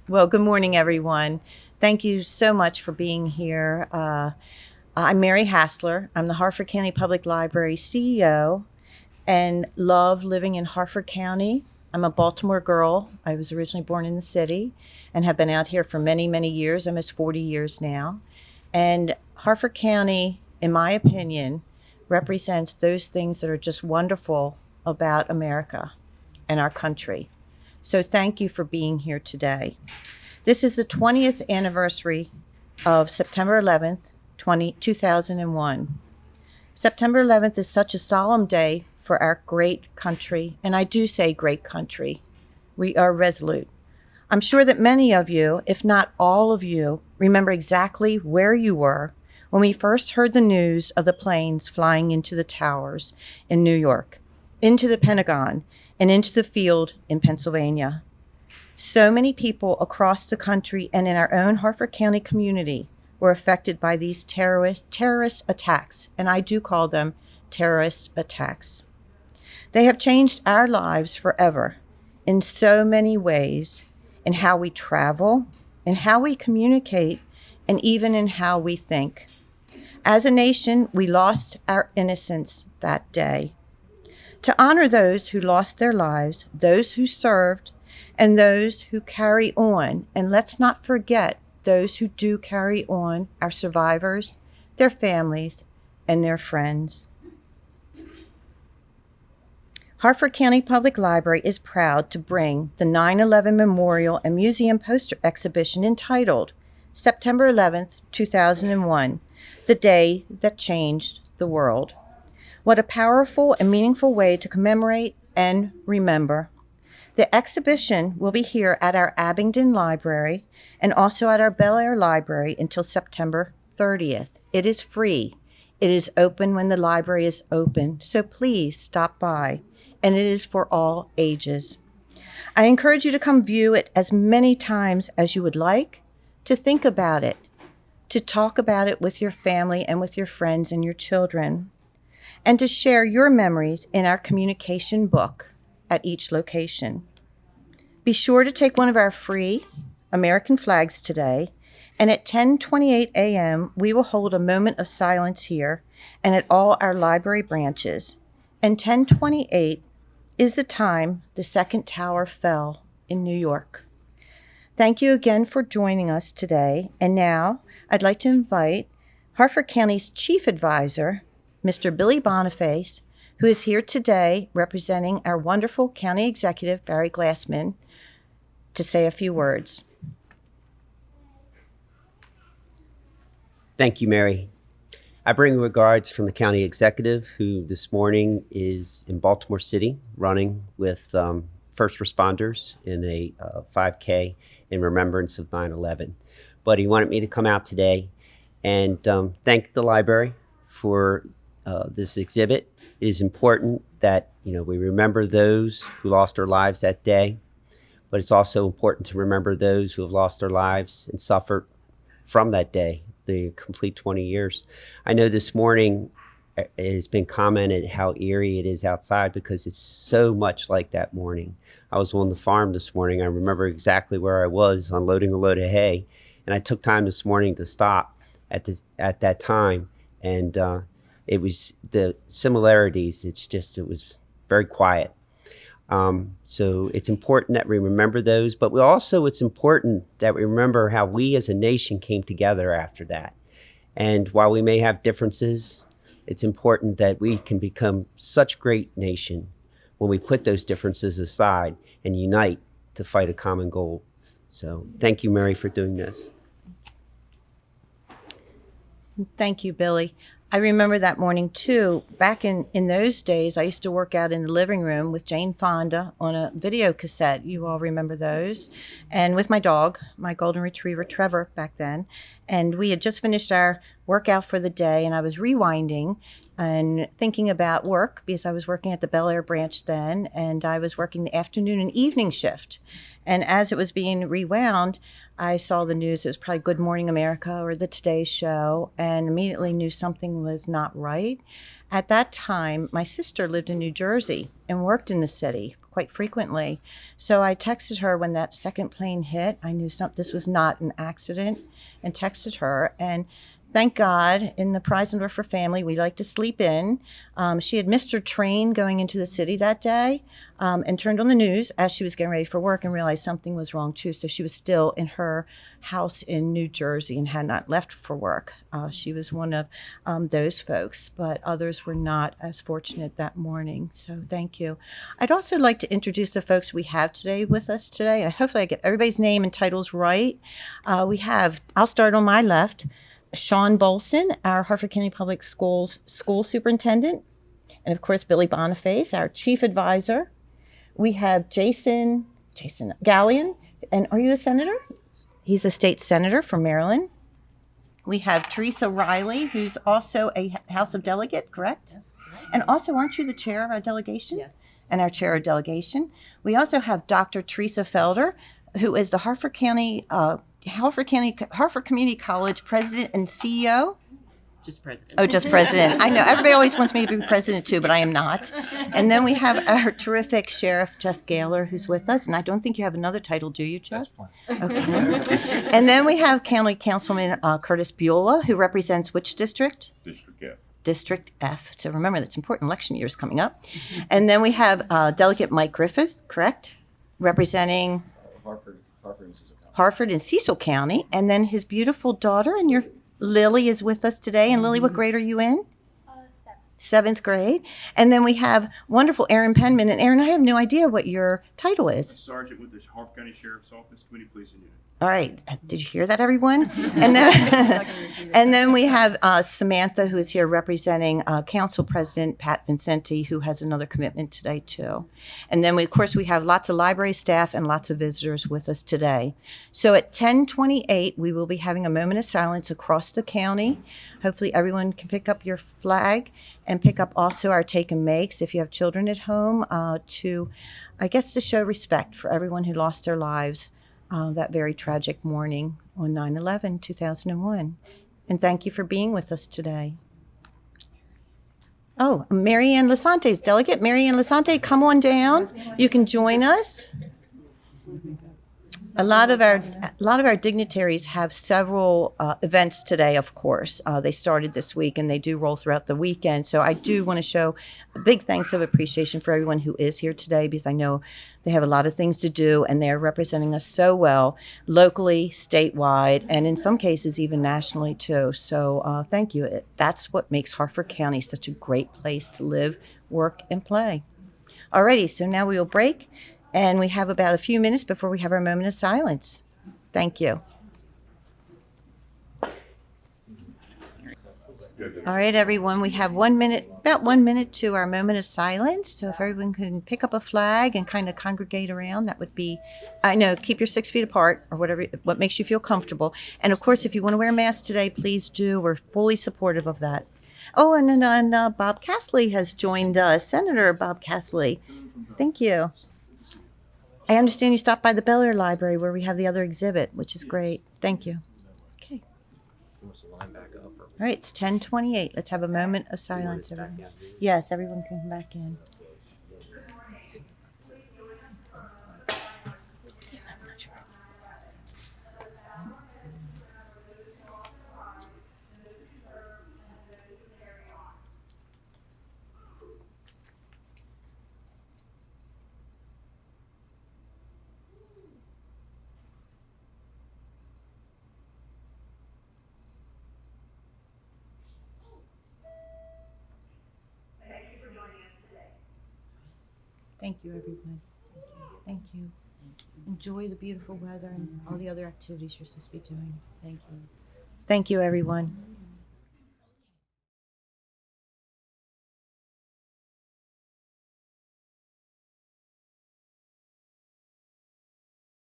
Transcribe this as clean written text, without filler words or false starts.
Well, good morning, everyone. Thank you so much for being here. I'm Mary Hassler. I'm the Harford County Public Library CEO and love living in Harford County. I'm a Baltimore girl. I was originally born in the city and have been out here for many, many years, almost 40 years now. And Harford County, in my opinion, represents those things that are just wonderful about America and our country. So thank you for being here today. This is the 20th anniversary of September 11th, 2001. September 11th is such a solemn day for our great country, and I do say great country. We are resolute. I'm sure that many of you, if not all of you, remember exactly where you were when we first heard the news of the planes flying into the towers in New York, into the Pentagon, and into the field in Pennsylvania. So many people across the country and in our own Harford County community were affected by these terrorist attacks, and I do call them terrorist attacks. They have changed our lives forever in so many ways, in how we travel, in how we communicate, and even in how we think. As a nation, we lost our innocence that day. To honor those who lost their lives, those who served, and those who carry on. And let's not forget those who do carry on, our survivors, their families, and their friends. Harford County Public Library is proud to bring the 9/11 Memorial and Museum Poster Exhibition entitled September 11th, 2001, The Day That Changed the World. What a powerful and meaningful way to commemorate and remember. The exhibition will be here at our Abingdon Library and also at our Bel Air Library until September 30th. It is free. It is open when the library is open, so please stop by, and it is for all ages. I encourage you to come view it as many times as you would like, to think about it, to talk about it with your family and with your friends and your children, and to share your memories in our communication book at each location. Be sure to take one of our free American flags today, and at 10:28 a.m. we will hold a moment of silence here and at all our library branches. And 10:28 is the time the second tower fell in New York. Thank you again for joining us today, and now I'd like to invite Harford County's Chief Advisor, Mr. Billy Boniface, who is here today representing our wonderful County Executive, Barry Glassman, to say a few words. Thank you, Mary. I bring regards from the County Executive, who this morning is in Baltimore City running with first responders in a 5K in remembrance of 9/11. But he wanted me to come out today and thank the library for this exhibit. It is important that we remember those who lost their lives that day, but it's also important to remember those who have lost their lives and suffered from that day, the complete 20 years. I know this morning it has been commented how eerie it is outside because it's so much like that morning. I was on the farm this morning. I remember exactly where I was unloading a load of hay, and I took time this morning to stop at that time, and it was the similarities. It was very quiet. So it's important that we remember those, but it's important that we remember how we as a nation came together after that. And while we may have differences, it's important that we can become such a great nation when we put those differences aside and unite to fight a common goal. So thank you, Mary, for doing this. Thank you, Billy. I remember that morning too. Back in those days, I used to work out in the living room with Jane Fonda on a video cassette. You all remember those. And with my dog, my golden retriever, Trevor, back then. And we had just finished our workout for the day, and I was rewinding and thinking about work because I was working at the Bel Air branch then, and I was working the afternoon and evening shift. And as it was being rewound, I saw the news. It was probably Good Morning America or the Today Show, and immediately knew something was not right. At that time, my sister lived in New Jersey and worked in the city, quite frequently. So I texted her when that second plane hit. I knew this was not an accident, and texted her. And thank God, in the Preisendorfer family, we like to sleep in. She had missed her train going into the city that day, and turned on the news as she was getting ready for work and realized something was wrong too. So she was still in her house in New Jersey and had not left for work. She was one of those folks, but others were not as fortunate that morning. So thank you. I'd also like to introduce the folks we have today with us today, and hopefully I get everybody's name and titles right. I'll start on my left. Sean Bolson, our Harford County Public Schools school superintendent, and of course Billy Boniface, our chief advisor. We have Jason Gallion, and are you a senator? He's a state senator from Maryland. We have Teresa Riley, who's also a House of Delegate, correct? Yes, correct. And also, aren't you the chair of our delegation? Yes. And our chair of delegation. We also have Dr. Teresa Felder, who is the Harford Community College president and CEO. Just president. Oh, just president. I know everybody always wants me to be president too, but I am not. And then we have our terrific Sheriff Jeff Gaylor, who's with us. And I don't think you have another title, do you, Jeff? Okay. And then we have County Councilman Curtis Beulah, who represents which district? District F. District F. So remember, that's important. Election year is coming up. And then we have Delegate Mike Griffith, correct? Representing Harford and Cecil County. And then his beautiful daughter and your Lily is with us today. And Lily, what grade are you in? Seventh grade. And then we have wonderful Aaron Penman. And Aaron, I have no idea what your title is. Sergeant with the Harford County Sheriff's Office, Community Policing Unit. All right. Did you hear that, everyone? And then, and then we have Samantha, who is here representing Council President Pat Vincenti, who has another commitment today, too. And then, of course, we have lots of library staff and lots of visitors with us today. So at 10:28, we will be having a moment of silence across the county. Hopefully, everyone can pick up your flag and pick up also our take and makes if you have children at home to show respect for everyone who lost their lives that very tragic morning on 9/11/2001. And thank you for being with us today. Oh, Mary Ann Lasante's delegate. Mary Ann Lasante, come on down. You can join us. A lot of our dignitaries have several events today, of course. They started this week and they do roll throughout the weekend. So I do want to show a big thanks of appreciation for everyone who is here today, because I know they have a lot of things to do and they're representing us so well locally, statewide, and in some cases even nationally too. So thank you. That's what makes Harford County such a great place to live, work, and play. Alrighty, so now we will break. And we have about a few minutes before we have our moment of silence. Thank you. All right, everyone, we have about 1 minute to our moment of silence. So if everyone can pick up a flag and kind of congregate around, that would be, keep your 6 feet apart or what makes you feel comfortable. And of course, if you want to wear a mask today, please do. We're fully supportive of that. Oh, and then Bob Castley has joined us. Senator Bob Castley. Thank you. I understand you stopped by the Bel Air Library where we have the other exhibit, which is great. Thank you. Okay. All right, it's 10:28. Let's have a moment of silence, everyone. Yes, everyone can come back in. Thank you, everyone. Thank you. Enjoy the beautiful weather and all the other activities you're supposed to be doing. Thank you. Thank you, everyone.